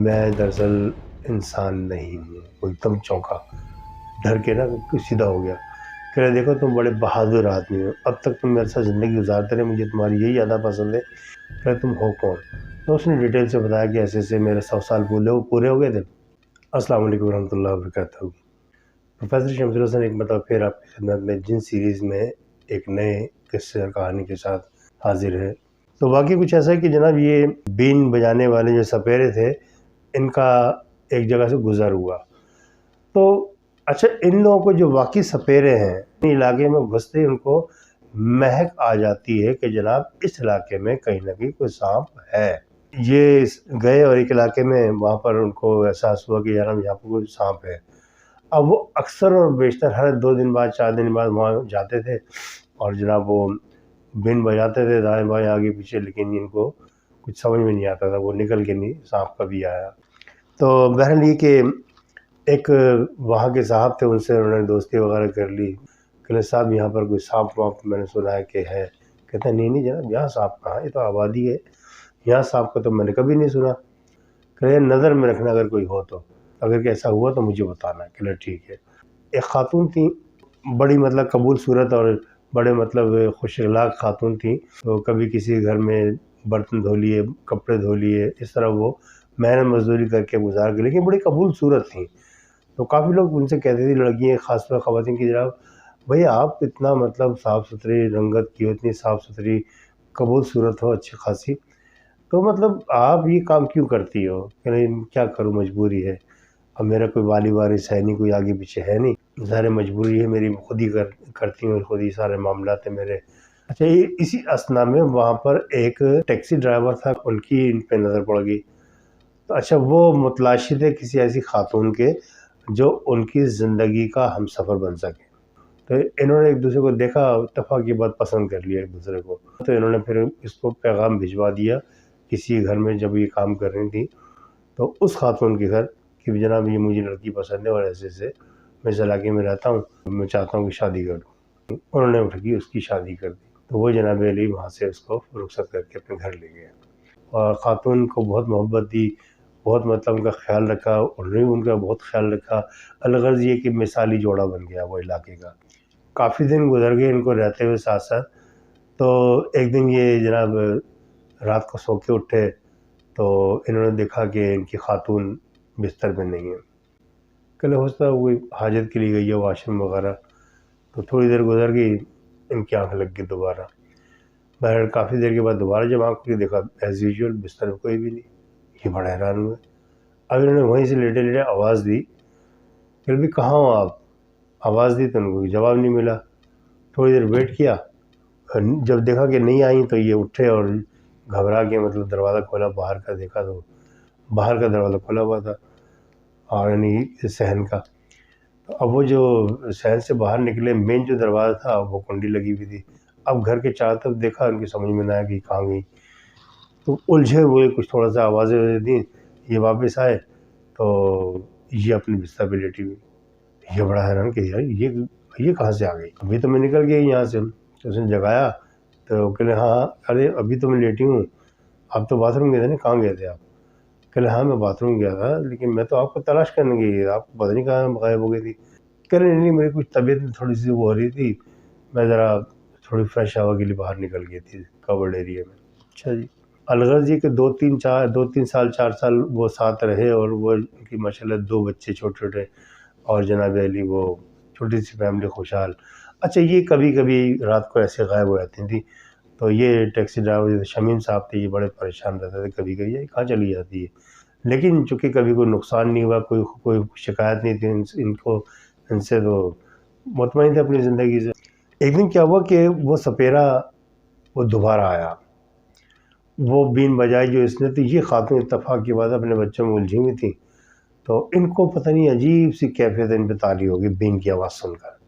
मैं दरअसल इंसान नहीं हूँ। वो एकदम चौंका, डर के ना सीधा हो गया। कह रहे देखो तुम बड़े बहादुर आदमी हो, अब तक तुम मेरे साथ ज़िंदगी गुज़ारते रहे, मुझे तुम्हारी यही ज़्यादा पसंद है। कह रहे तुम हो कौन? तो उसने डिटेल से बताया कि ऐसे-ऐसे मेरे 100 साल पूरे हो गए थे। अस्सलाम वालेकुम रहमतुल्लाहि व बरकातहू। प्रोफ़ेसर शमसुल हसन एक मतलब फिर आपकी खिदमत में जिन सीरीज़ में एक नए किस्से और कहानी के साथ हाज़िर है। तो वाक़ई कुछ ऐसा है कि जनाब ये बीन बजाने वाले जो सपेरे थे, इनका एक जगह से गुज़र हुआ। तो अच्छा, इन लोगों को जो वाक़ई सपेरे हैं, इलाके में घुसते ही उनको महक आ जाती है कि जनाब इस इलाके में कहीं न कहीं कोई साँप है। ये गए और एक इलाके में वहाँ पर उनको एहसास हुआ कि जनाब यहाँ पर कोई साँप है। अब वो अक्सर और बेशतर हर 2 दिन बाद 4 दिन बाद वहाँ जाते थे और जनाब वो बीन बजाते थे दाएँ-बाएँ, आगे-पीछे, लेकिन इनको कुछ समझ में नहीं आता था, वो निकल के नहीं साँप कभी आया। तो बहरहाल ये कि एक वहाँ के साहब थे, उनसे उन्होंने दोस्ती वगैरह कर ली। कहले साहब यहाँ पर कोई साँप-वाँप मैंने सुना है कि है। कहते हैं नहीं-नहीं जनाब, यहाँ साँप कहाँ, ये तो आबादी है, यहाँ साँप का तो मैंने कभी नहीं सुना। कहे नज़र में रखना अगर कोई हो तो, अगर ऐसा हुआ तो मुझे बताना। कहले ठीक है। एक खातून थी, बड़ी मतलब कबूल सूरत और बड़े मतलब खुश अखलाक खातून थी। तो कभी किसी घर में बर्तन धो लिए, कपड़े धो लिए, इस तरह वो मेहनत मज़दूरी करके गुज़ार गई, लेकिन बड़ी कबूल सूरत थी। तो काफ़ी लोग उनसे कहते थे, लड़कियाँ ख़ासतौर ख़वातीन की, जनाब भई आप इतना मतलब साफ़-सुथरी रंगत की हो, इतनी साफ़-सुथरी कबूल सूरत हो अच्छी ख़ासी, तो मतलब आप ये काम क्यों करती हो? कह रही क्या करूँ, मजबूरी है। अब मेरा कोई वाली वारिस है नहीं, कोई आगे पीछे है नहीं, ज़ाहिर मजबूरी है मेरी, खुद ही करती हूँ, खुद ही सारे मामलात हैं मेरे। अच्छा, ये इसी अस्थना में वहाँ पर एक टैक्सी ड्राइवर था, उनकी इन पे नज़र पड़ गई। तो अच्छा, वो मुतलाशिर थे किसी ऐसी खातून के जो उनकी ज़िंदगी का हमसफ़र बन सके। तो इन्होंने एक-दूसरे को देखा, इत्तेफ़ाक की बात पसंद कर लिया एक-दूसरे को। तो इन्होंने फिर इसको पैगाम भिजवा दिया किसी घर में जब ये काम कर रही थी, तो उस खातून के घर कि जनाब ये मुझे लड़की पसंद है और ऐसे-ऐसे मैं इस इलाके में रहता हूँ, मैं चाहता हूँ कि शादी कर लूँ। उन्होंने उनकी उसकी शादी कर दी। तो वो जनाब अली वहाँ से उसको रुख़सत करके अपने घर ले गए और खातून को बहुत मोहब्बत दी, बहुत मतलब उनका ख़्याल रखा, उन्होंने भी उनका बहुत ख़्याल रखा। अलग़र्ज़ ये कि मिसाली जोड़ा बन गया वो इलाके का। काफ़ी दिन गुज़र गए इनको रहते हुए साथ-साथ। तो एक दिन ये जनाब रात को सो के उठे, तो इन्होंने देखा कि इनकी खातून बिस्तर पे नहीं है। कहले हो सकता है कोई हाजत के लिए गई है वॉशरूम वग़ैरह। तो थोड़ी देर गुज़र गई, इनकी आँख लग गई दोबारा। बहरहाल काफ़ी देर के बाद दोबारा जब आँख खुली, देखा एज़ यूजुअल बिस्तर पे कोई भी नहीं। ये बड़ा हैरान हुए। अब इन्होंने वहीं से लेटे-लेटे आवाज़ दी, फिर भी कहाँ हो आप? आवाज़ दी तो उनको कोई जवाब नहीं मिला। थोड़ी देर वेट किया, जब देखा कि नहीं आई तो ये उठे और घबरा के मतलब दरवाज़ा खोला, बाहर का देखा तो बाहर का दरवाज़ा खुला हुआ था और यानी सहन का। तो अब वो जो सहन से बाहर निकले, मेन जो दरवाज़ा था वो कुंडी लगी हुई थी। अब घर के चारों तरफ देखा, उनकी समझ में ना आया कि कहाँ गई। तो उलझे हुए कुछ थोड़ा-सा आवाज़ें दी, ये वापस आए तो ये अपने बिस्तर पे लेटी हुई। ये बड़ा हैरान कि यार ये कहाँ से आ गई? अभी तो मैं निकल गई यहाँ से। तो उसने जगाया तो कहले हाँ, हाँ, अरे अभी तो मैं लेटी हूँ, आप तो बाथरूम गए थे ना, कहाँ गए थे आप? कहले हाँ, मैं बाथरूम गया था, लेकिन मैं तो आपको तलाश करने गई, आप पता नहीं कहाँ गायब हो गई थी। कह रहे नहीं, मेरी कुछ तबीयत में थोड़ी-सी वो हो रही थी, मैं ज़रा थोड़ी फ्रेश हवा के लिए बाहर निकल गई थी कवर्ड एरिया में। अच्छा जी। अलग़र्ज़ ये कि 2-3 साल 4 साल वो साथ रहे और वो उनकी माशाल्लाह 2 बच्चे छोटे-छोटे और जनाब अली वो छोटी-सी फैमिली खुशहाल। अच्छा, ये कभी-कभी रात को ऐसे गायब हो जाती थी, तो ये टैक्सी ड्राइवर जो शमीम साहब थे, ये बड़े परेशान रहते थे कभी-कभी, ये कहाँ चली जाती है? लेकिन चूँकि कभी कोई नुकसान नहीं हुआ, कोई कोई शिकायत नहीं थी इनको इनसे, तो मुतमईन थे अपनी ज़िंदगी से। एक दिन क्या हुआ कि वो सपेरा वो दोबारा आया। वो बीन बजाई जो इसने, तो ये खातून इत्तेफ़ाक की बात है अपने बच्चों में उलझी हुई थी। तो इनको पता नहीं अजीब-सी कैफ़ियत इन पे तारी हो गई बीन की आवाज़ सुनकर।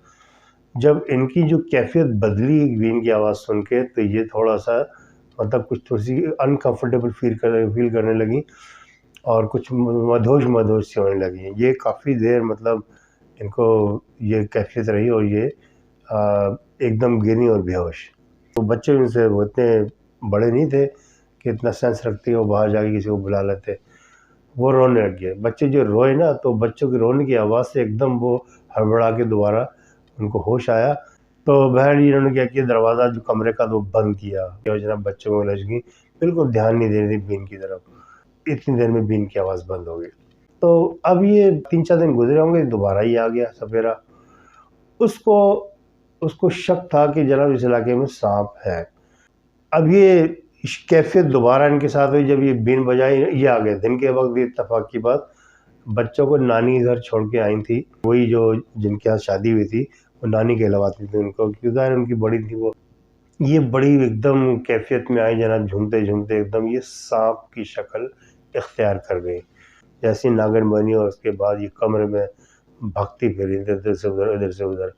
जब इनकी जो कैफ़ियत बदली बीन की आवाज़ सुन के, तो ये थोड़ा-सा मतलब कुछ थोड़ी-सी अनकम्फ़र्टेबल फ़ील करने लगी और कुछ मधोश-मधोश सी होने लगी। ये काफ़ी देर मतलब इनको ये कैफ़ियत रही और ये एकदम गिरीं और बेहोश। तो बच्चे उनसे वो इतने बड़े नहीं थे कि इतना सेंस रखते हो बाहर जाके किसी को बुला लेते। वो रोने लग गए। बच्चे जो रोए ना, तो बच्चों की रोने की आवाज़ से एकदम वो हड़बड़ा के दोबारा उनको होश आया। तो बहरहाल इन्होंने क्या किया, दरवाज़ा जो कमरे का वो बंद किया। योजना बच्चों में उलझ गई, बिल्कुल ध्यान नहीं दे रही थी बीन की तरफ। इतनी देर में बीन की आवाज़ बंद हो गई। तो अब ये 3-4 दिन गुज़रे होंगे, दोबारा ही आ गया सपेरा। उसको उसको शक था कि जनाब इस इलाके में साँप है। अब ये कैफ़ियत दोबारा इनके साथ हुई जब ये बीन बजाई, ये आ गए। दिन के वक़्त भी इत्तेफ़ाक की बात, बच्चों को नानी घर छोड़ के आई थी, वही जो जिनके यहाँ शादी हुई थी, वो नानी कहलवाती थी उनको, क्योंकि ज़ाहिर उनकी बड़ी थी वो। ये बड़ी एकदम कैफ़ियत में आई जनाब, झूमते-झूमते एकदम ये साँप की शक्ल इख्तियार कर गई। जैसे ही नागिन बनी और उसके बाद ये कमरे में भागती फिरी इधर से उधर, इधर से उधर।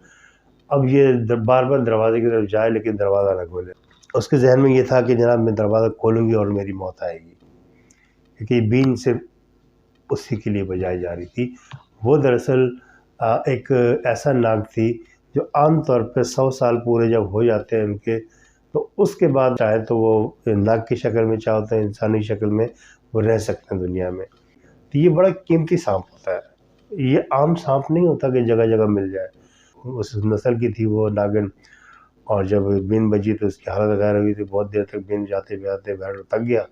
अब ये बार-बार दरवाज़े की तरफ जाए लेकिन दरवाज़ा ना खोले। उसके ज़हन में ये था कि जनाब मैं दरवाज़ा खोलूँगी और मेरी मौत आएगी, क्योंकि बीन सिर्फ़ उसी के लिए बजाई जा रही थी। वो दरअसल एक ऐसा नाग थी जो आम तौर पे 100 साल पूरे जब हो जाते हैं उनके, तो उसके बाद चाहे तो वो नाग की शक्ल में, चाहे तो इंसानी शक्ल में वो रह सकते हैं दुनिया में। तो ये बड़ा कीमती साँप होता है। ये आम साँप नहीं होता कि जगह-जगह मिल जाए। उस नस्ल की थी वो नागिन, और जब बीन बजी तो उसकी हालत गैर हुई थी। बहुत देर तक बीन बजाते-बजाते बहरहाल थक गया,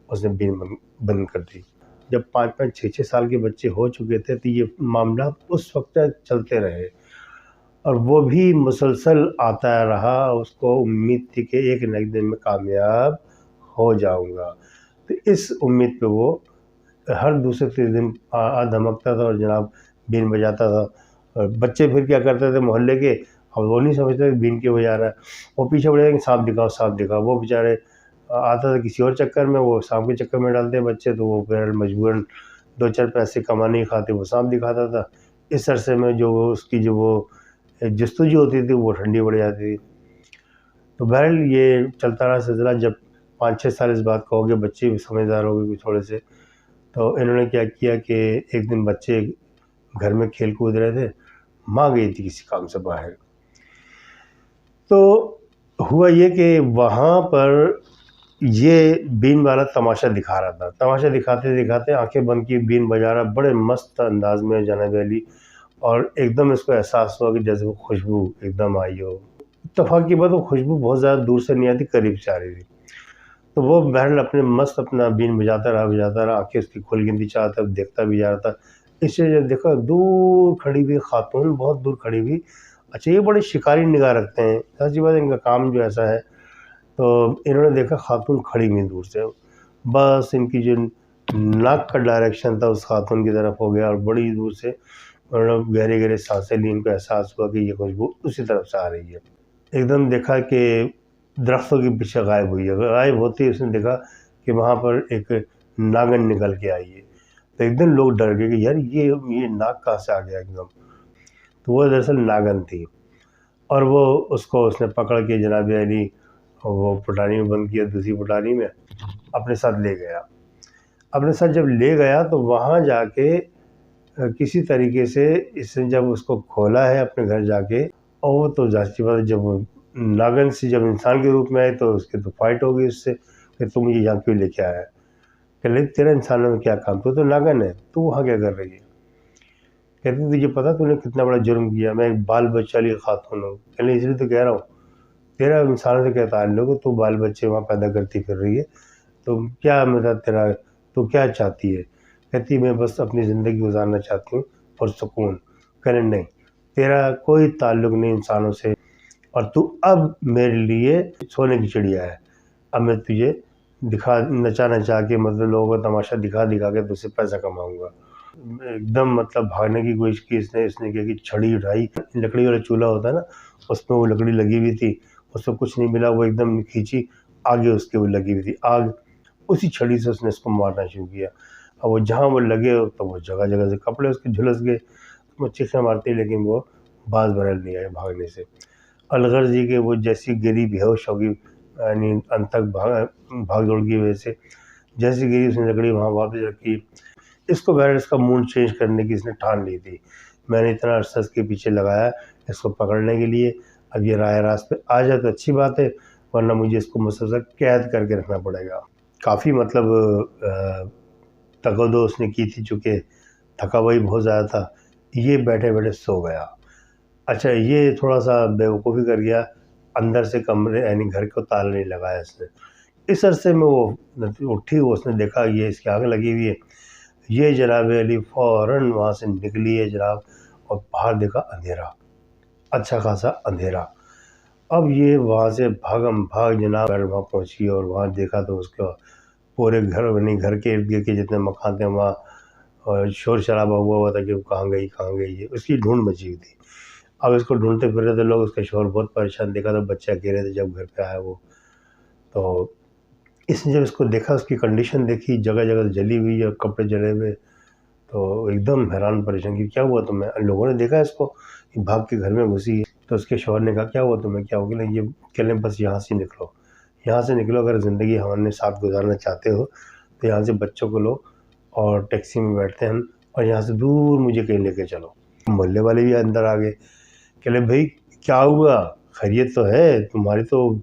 उसने बीन बंद कर दी। जब 5-5, 6-6 साल के बच्चे हो चुके थे, तो ये मामला उस वक़्त तक चलते रहे और वो भी मुसलसल आता रहा। उसको उम्मीद थी कि एक न एक दिन मैं कामयाब हो जाऊँगा। तो इस उम्मीद पे वो हर दूसरे-तीसरे दिन धमकता था और जनाब बीन बजाता था। और बच्चे फिर क्या करते थे मोहल्ले के, अब वो नहीं समझते कि बीन क्यों बजा रहा है। वो पीछे पड़ जाएंगे, साँप दिखाओ, साँप दिखाओ। वो बेचारे आता था किसी और चक्कर में, वो साँप के चक्कर में डालते बच्चे, तो वो फिर मजबूरन 2-4 पैसे कमाने के खातिर वो साँप दिखाता था। इस अरसे में जो वो उसकी जो वो जस्तजू होती थी वो ठंडी पड़ जाती थी। तो बहरहाल ये चलता रहा सिलसिला। जब 5-6 साल इस बात का हो गए, बच्चे भी समझदार हो गए कुछ थोड़े से, तो इन्होंने क्या किया कि एक दिन बच्चे घर में खेल कूद रहे थे, माँ गई थी किसी काम से बाहर। तो हुआ ये कि वहाँ पर ये बीन वाला तमाशा दिखा रहा था। तमाशा दिखाते-दिखाते आँखें बंद की बीन बजा रहा, बड़े मस्त अंदाज़ में जनाब अली, और एकदम इसको एहसास हुआ कि जैसे वो खुशबू एकदम आई हो। इत्तेफ़ाक की बात, वो खुशबू बहुत ज़्यादा दूर से नहीं आती, करीब से आ रही थी। तो वो बहरहाल अपने मस्त अपना बीन बजाता रहा, आँखें उसकी खुल गई थी, चारों तरफ देखता भी जा रहा था। इससे जब देखा दूर खड़ी हुई खातून, बहुत दूर खड़ी हुई। अच्छा, ये बड़े शिकारी निगाह रखते हैं, ज़ाहिर सी बात है इनका काम जो ऐसा है। तो इन्होंने देखा खातून खड़ी हुई दूर से, बस इनकी जो नाक का डायरेक्शन था उस खातून की तरफ हो गया और बड़ी दूर से उन्होंने गहरे-गहरे साँसें ली। इनको एहसास हुआ कि ये खुशबू उसी तरफ से आ रही है। एकदम देखा कि दरख्तों के पीछे गायब हुई है। गायब होते ही उसने देखा कि वहाँ पर एक नागिन निकल के आई है। तो एकदम लोग डर गए कि यार ये नाग कहाँ से आ गया एकदम। तो वो दरअसल नागिन थी, और वो उसको उसने पकड़ के जनाब अली वो पुटानी में बंद किया, दूसरी पुटानी में अपने साथ ले गया। अपने साथ जब ले गया तो वहाँ जाके किसी तरीके से इसने जब उसको खोला है अपने घर जाके, और वो तो ज़ाहिर-सी बात है जब वो नागिन से जब इंसान के रूप में आए तो उसकी तो फ़ाइट हो गई उससे कि तू मुझे यहाँ क्यों लेके आया है? कह रही तेरा इंसानों में क्या काम? तू तो नागिन है, तू वहाँ क्या कर रही है? कहती तुझे पता तूने कितना बड़ा जुर्म किया? मैं एक बाल बच्चे वाली खातून हूँ। कह रही इसलिए तो कह रहा हूँ, तेरा इंसानों से क्या ताल्लुक है? तू बाल बच्चे वहाँ पैदा करती फिर रही है, तो क्या मतलब तेरा, तू क्या चाहती है? कहती मैं बस अपनी ज़िंदगी गुज़ारना चाहती हूँ और सुकून। कह रहे नहीं, तेरा कोई ताल्लुक नहीं इंसानों से, और तू अब मेरे लिए सोने की चिड़िया है। अब मैं तुझे दिखा नचा-नचा के, मतलब लोगों को तमाशा दिखा-दिखा के तुझसे पैसा कमाऊँगा। एकदम मतलब भागने की कोशिश की इसने। इसने क्या कि छड़ी उठाई, लकड़ी वाला चूल्हा होता है ना, उसमें वो लकड़ी लगी हुई थी, उसमें कुछ नहीं मिला, वो एकदम खींची, आगे उसके वो लगी हुई थी आग। उसी छड़ी से उसने इसको मारना शुरू किया। अब वो जहाँ वो लगे तो वो जगह-जगह से कपड़े उसके झुलस गए। वो चीखें मारती, लेकिन वो बाज बरल नहीं आए भागने से। अलगर जी के वो जैसी गिरी, बेहोश हो गई, यानी अंत तक भाग दौड़ की वजह से। जैसी गिरी उसने लकड़ी वहाँ वापस रखी। इसको बहरहाल इसका मूड चेंज करने की इसने ठान ली थी। मैंने इतना अरसा इसके पीछे लगाया इसको पकड़ने के लिए, अब ये राह रास्त पे आ जाए तो अच्छी बात है, वरना मुझे इसको मुसलसल कैद करके रखना पड़ेगा। काफ़ी मतलब तगदो उसने की थी, चूँकि थका हुआ ही बहुत ज़्यादा था, ये बैठे-बैठे सो गया। अच्छा, ये थोड़ा-सा बेवकूफ़ी कर गया, अंदर से कमरे यानी घर को ताला नहीं लगाया इसने। इस अरसे में वो उठी, उसने देखा ये इसकी आग लगी हुई है। ये जनाब अली फ़ौरन वहाँ से निकली है जनाब, और बाहर देखा अंधेरा, अच्छा खासा अंधेरा। अब ये वहाँ से भागम-भाग जनाब घर वहाँ पहुँची, और वहाँ देखा तो उसका पूरे घर यानी घर के इर्द-गिर्द के जितने मकान थे वहाँ शोर-शराबा हुआ था कि वो कहाँ गई है, उसकी ढूँढ मची हुई थी। अब इसको ढूँढते फिर रहे थे लोग, उसका शौहर बहुत परेशान, देखा तो बच्चे अकेले थे जब घर पे आया वो। तो इसने जब इसको देखा, उसकी कंडीशन देखी, जगह-जगह जली हुई और कपड़े जले हुए, तो एकदम हैरान परेशान कि क्या हुआ तुम्हें? लोगों ने देखा इसको, ये भाग के घर में घुसी है। तो उसके शौहर ने कहा क्या हुआ तुम्हें, क्या हो गया? ये कह रहे बस यहाँ से निकलो, यहाँ से निकलो, अगर ज़िंदगी हमारे साथ गुजारना चाहते हो तो यहाँ से बच्चों को लो और टैक्सी में बैठते हैं हम, और यहाँ से दूर मुझे कहीं लेके चलो। मोहल्ले वाले भी अंदर आ गए, कह रहे भाई क्या हुआ, खैरियत तो है तुम्हारी? तो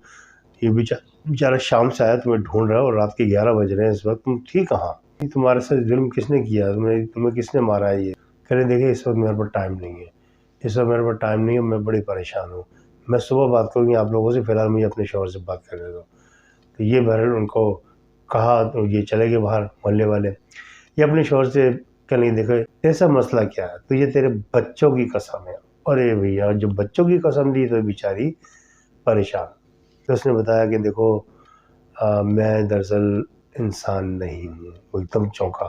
ये बेचारा शाम से आया, तुम्हें ढूंढ रहा है, और रात के 11 बज रहे हैं इस वक्त, तुम ठीक कहाँ? तुम्हारे साथ जुल्म किसने किया, तुम्हें किसने मारा है? ये कह रहे देखिए इस वक्त मेरे पास टाइम नहीं है, इस वक्त मेरे पास टाइम नहीं है, मैं बड़ी परेशान हूँ, मैं सुबह बात करूँगी आप लोगों से, फ़िलहाल मुझे अपने शौहर से बात करने दो। तो ये बहरहाल उनको कहा, तो ये चले गए बाहर मोहल्ले वाले। ये अपने शौहर से कहने लगे देखो ऐसा मसला क्या है, तो ये तेरे बच्चों की कसम है। अरे भैया, जब बच्चों की कसम दी तो बेचारी परेशान। तो उसने बताया कि देखो मैं दरअसल इंसान नहीं हूँ। वो एकदम चौंका,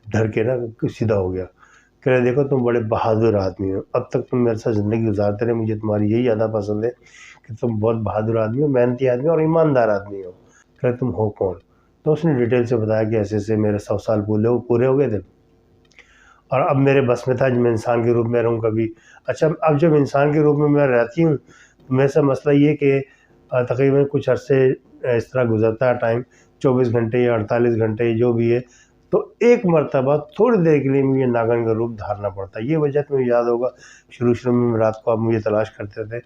डर के ना सीधा हो गया। कह रहे देखो तुम बड़े बहादुर आदमी हो, अब तक तुम मेरे साथ ज़िंदगी गुजारते रहे, मुझे तुम्हारी यही अदा पसंद है कि तुम बहुत बहादुर आदमी हो, मेहनती आदमी हो और ईमानदार आदमी हो। कह रहे तुम हो कौन? तो उसने डिटेल से बताया कि ऐसे-ऐसे मेरे 100 साल पूरे हो गए थे, और अब मेरे बस में था कि मैं इंसान के रूप में रहूँ कभी। अच्छा, अब जब इंसान के रूप में मैं रहती हूँ, तो मेरे साथ मसला ये कि तकरीबन कुछ अरसे इस तरह गुज़रता है टाइम, 24 घंटे या 48 घंटे जो भी है, तो एक मर्तबा थोड़ी देर के लिए मुझे नागिन का रूप धारना पड़ता है। ये वजह तो मुझे याद होगा, शुरू-शुरू में रात को आप मुझे तलाश करते थे,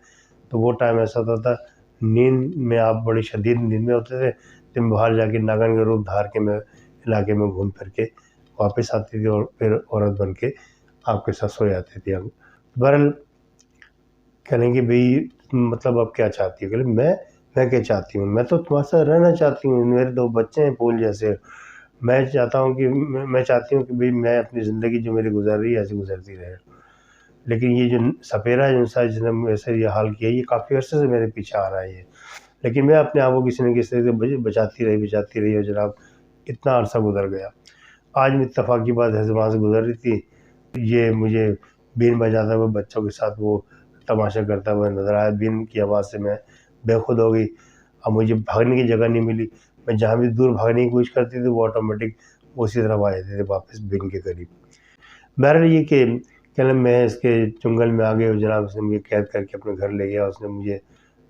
तो वो टाइम ऐसा होता था, नींद में आप बड़ी शदीद नींद में होते थे, तो मैं बाहर जाके नागिन का रूप धार के मैं इलाके में घूम फिर के वापस आती थी, और फिर औरत बन के आपके साथ सो जाती थी हम। बहरहाल कहेंगे भई मतलब अब क्या चाहती हो? बोले मैं क्या चाहती हूँ? मैं तो तुम्हारे साथ रहना चाहती हूँ, मेरे 2 बच्चे हैं फूल जैसे। मैं चाहता हूँ कि मैं चाहती हूँ कि भई मैं अपनी ज़िंदगी जो मेरी गुज़र रही है ऐसे गुज़रती रहे। लेकिन ये जो सपेरा है इंसान जिसने मेरे से ये हाल किया है, ये काफ़ी अरसे से मेरे पीछे आ रहा है ये। लेकिन मैं अपने आप को किसी न किसी तरह से बचाती रही और जनाब इतना अरसा गुज़र गया। आज भी इत्तेफ़ाक की बात है, वहाँ से गुज़र रही थी, ये मुझे बीन बजाता हुआ बच्चों के साथ वो तमाशा करता हुआ नज़र आया। बीन की आवाज़ से मैं बेखुद हो गई। अब मुझे भागने की जगह नहीं मिली। मैं जहाँ भी दूर भागने की कोशिश करती थी, वो ऑटोमेटिक उसी तरफ आ जाते थे वापस बीन के करीब। बहरहाल ये कि क्या नाम, मैं इसके चुंगल में आ गई और जनाब उसने मुझे कैद करके अपने घर ले गया। उसने मुझे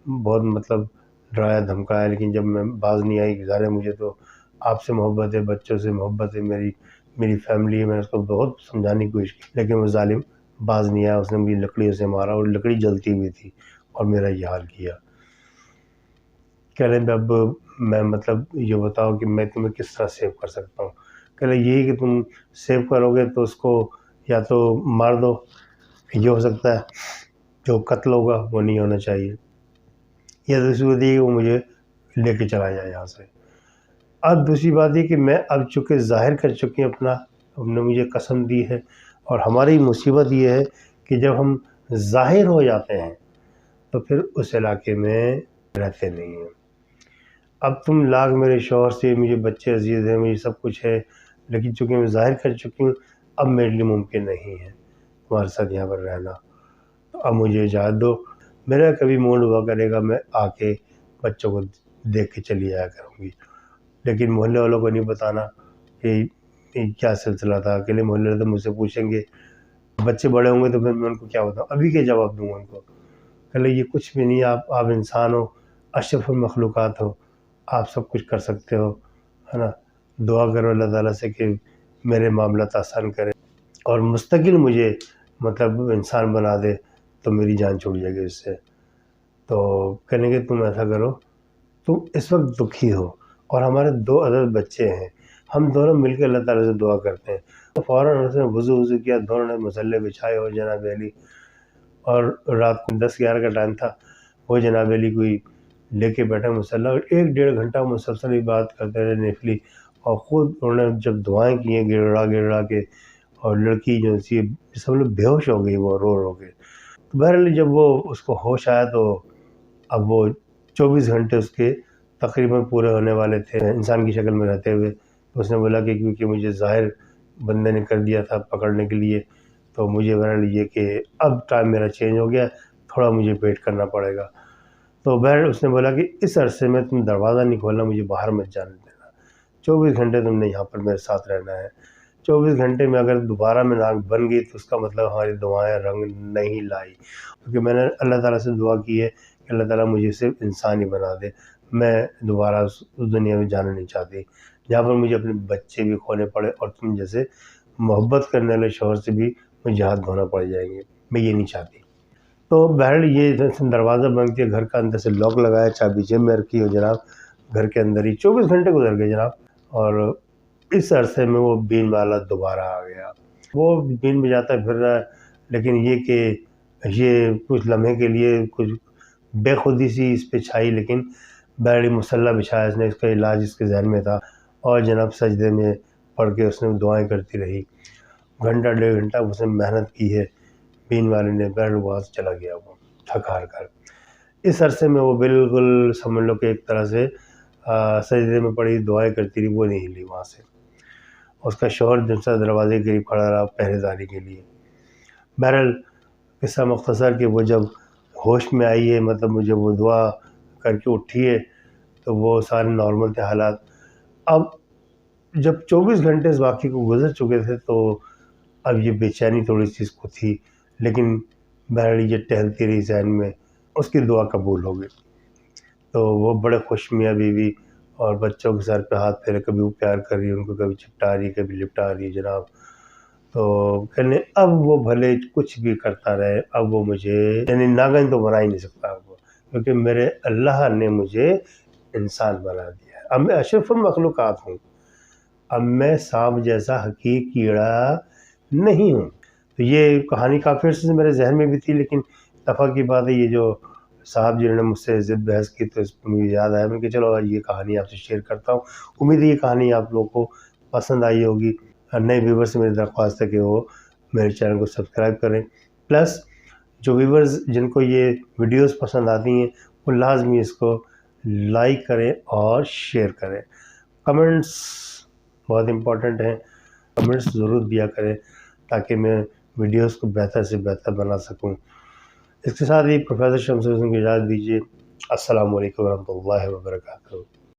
बहुत मतलब डराया धमकाया, लेकिन जब मैं बाज़ नहीं आई, ज़ाहिर है मुझे तो आपसे मोहब्बत है, बच्चों से मोहब्बत है, मेरी फ़ैमिली है। मैंने उसको बहुत समझाने की कोशिश की, लेकिन वो ज़ालिम बाज़ नहीं आया। उसने मुझे लकड़ियों से मारा, और लकड़ी जलती हुई थी, और मेरा ये हाल किया। कह रहे अब मैं मतलब ये बताओ कि मैं तुम्हें किस तरह सेव कर सकता हूँ? कह रहे यही कि तुम सेव करोगे तो उसको या तो मार दो, ये हो सकता है, जो कत्ल होगा वो नहीं होना चाहिए, या दूसरी बात ये कि वो मुझे लेके चला जाए यहाँ से। अब दूसरी बात ये कि मैं अब चूँकि ज़ाहिर कर चुकी हूँ अपना, हमने मुझे कसम दी है, और हमारी मुसीबत ये है कि जब हम ज़ाहिर हो जाते हैं तो फिर उस इलाके में रहते नहीं हैं। अब तुम लाख मेरे शौहर से, मुझे बच्चे अज़ीज़ हैं, मुझे सब कुछ है, लेकिन चूँकि मैं ज़ाहिर कर चुकी हूँ, अब मेरे लिए मुमकिन नहीं है तुम्हारे साथ यहाँ पर रहना। तो अब मुझे इजाज़त दो। मेरा कभी मूड हुआ करेगा मैं आके बच्चों को देख के चली जाया करूँगी, लेकिन मोहल्ले वालों को नहीं बताना कि ये क्या सिलसिला था। अकेले मोहल्ले वाले तो मुझसे पूछेंगे, बच्चे बड़े होंगे तो फिर मैं उनको क्या बताऊँ, अभी क्या जवाब दूँगा उनको? कह ये कुछ भी नहीं, आप इंसान हो, अशरफुल मखलूक़ात हो, आप सब कुछ कर सकते हो, है ना? दुआ करो अल्लाह ताला से कि मेरे मामलात आसान करे और मुस्तकिल मुझे मतलब इंसान बना दे, तो मेरी जान छूट जाएगी इससे। तो कहने लगे तुम ऐसा करो, तुम इस वक्त दुखी हो और हमारे 2 अदद बच्चे हैं, हम दोनों मिलकर अल्लाह ताला से दुआ करते हैं। तो फ़ौरन उसने वज़ू किया, दोनों ने मुसल्ले बिछाए और जनाब अली, और रात को 10-11 का टाइम था, वो जनाब अली कोई लेके बैठे मुसल्ला और 1-1.5 घंटा मुसलसल बात करते रहे नफली, और ख़ुद उन्होंने जब दुआएं की हैं गिड़गिड़ा के, और लड़की जो थी सब लोग बेहोश हो गई, वो रो रो के। तो बहरहाल जब वो उसको होश आया तो अब वो 24 घंटे उसके तकरीबन पूरे होने वाले थे इंसान की शक्ल में रहते हुए। उसने बोला कि क्योंकि मुझे ज़ाहिर बंदे ने कर दिया था पकड़ने के लिए, तो मुझे बहरहाल ये कि अब टाइम मेरा चेंज हो गया, थोड़ा मुझे वेट करना पड़ेगा। तो बहरहाल उसने बोला कि इस अरसे में तुम दरवाज़ा नहीं खोलना, मुझे बाहर मत जाने देना, 24 घंटे तुमने यहाँ पर मेरे साथ रहना है। 24 घंटे में अगर दोबारा मैं नाक बन गई तो उसका मतलब हमारी दुआएं रंग नहीं लाई, क्योंकि मैंने अल्लाह ताला से दुआ की है कि अल्लाह ताला मुझे सिर्फ इंसान ही बना दे, मैं दोबारा उस दुनिया में जाना नहीं चाहती जहाँ पर मुझे अपने बच्चे भी खोने पड़े और तुम जैसे मोहब्बत करने वाले शौहर से भी मुझे हाथ धोना पड़ जाएंगे, मैं ये नहीं चाहती। तो बहरहाल ये दरवाज़ा बंद किया, घर का अंदर से लॉक लगाया, चाबी जेब में रखी और जनाब घर के अंदर ही 24 घंटे गुजर गए जनाब। और इस अरसे में वो बीन वाला दोबारा आ गया। वो बीन बजाता फिर रहा है, लेकिन ये कि ये कुछ लम्हे के लिए कुछ बेखुदी सी इस पे छाई, लेकिन बहरहाल मुसल्ला बिछाया इसने, इसका इलाज इसके जहन में था, और जनाब सजदे में पढ़ के उसने दुआएं करती रही। घंटा 1.5 घंटा उसने मेहनत की है बीन वाले ने, बहरहाल वहाँ से चला गया वो थक हार कर। इस अरसे में वो बिल्कुल समझ लो कि एक तरह से सजदे में पड़ी दुआएं करती रही, वो नहीं हिली वहाँ से। उसका शौहर दूसरा दरवाजे के करीब खड़ा रहा पहरेदारी के लिए। बहरहाल किस्सा मुख्तसर कि वो जब होश में आई है, मतलब मुझे वो दुआ करके उठी है, तो वो सारे नॉर्मल थे हालात। अब जब 24 घंटे इस वाक़ये को गुज़र चुके थे तो अब ये बेचैनी थोड़ी सी इसको थी, लेकिन बहरहाल ये टहलती रही ज़हन में, उसकी दुआ कबूल हो गई। तो वो बड़े खुश मियाँ बीवी और बच्चों के सर पे हाथ फेरे, कभी वो प्यार कर रही है उनको, कभी चिपटा रही है, कभी लिपटा रही है जनाब। तो कहने अब वो भले कुछ भी करता रहे, अब वो मुझे यानी नागन तो बना ही नहीं सकता अब वो, क्योंकि मेरे अल्लाह ने मुझे इंसान बना दिया है। अब मैं अशरफुल मखलूक़ात हूँ, अब मैं सांप जैसा हकीर कीड़ा नहीं हूँ। तो ये कहानी काफ़ी अर्से से मेरे जहन में भी थी, लेकिन दफ़ा की बात है ये जो साहब जिन्होंने मुझसे ज़िद बहस की तो इस पर मुझे याद आया, मैं कि चलो आज ये कहानी आपसे शेयर करता हूँ। उम्मीद है ये कहानी आप लोगों को पसंद आई होगी। नए व्यूवर्स से मेरी दरख्वास्त है कि वो मेरे चैनल को सब्सक्राइब करें, प्लस जो व्यूवर्स जिनको ये वीडियोस पसंद आती हैं वो लाजमी इसको लाइक करें और शेयर करें। कमेंट्स बहुत इम्पोर्टेंट हैं, कमेंट्स ज़रूर दिया करें ताकि मैं वीडियोस को बेहतर से बेहतर बना सकूं। इसके साथ ही प्रोफेसर शम्स हुसैन को इजाज़त दीजिए। अस्सलामु अलैकुम व रहमतुल्लाहि व बरकातहू।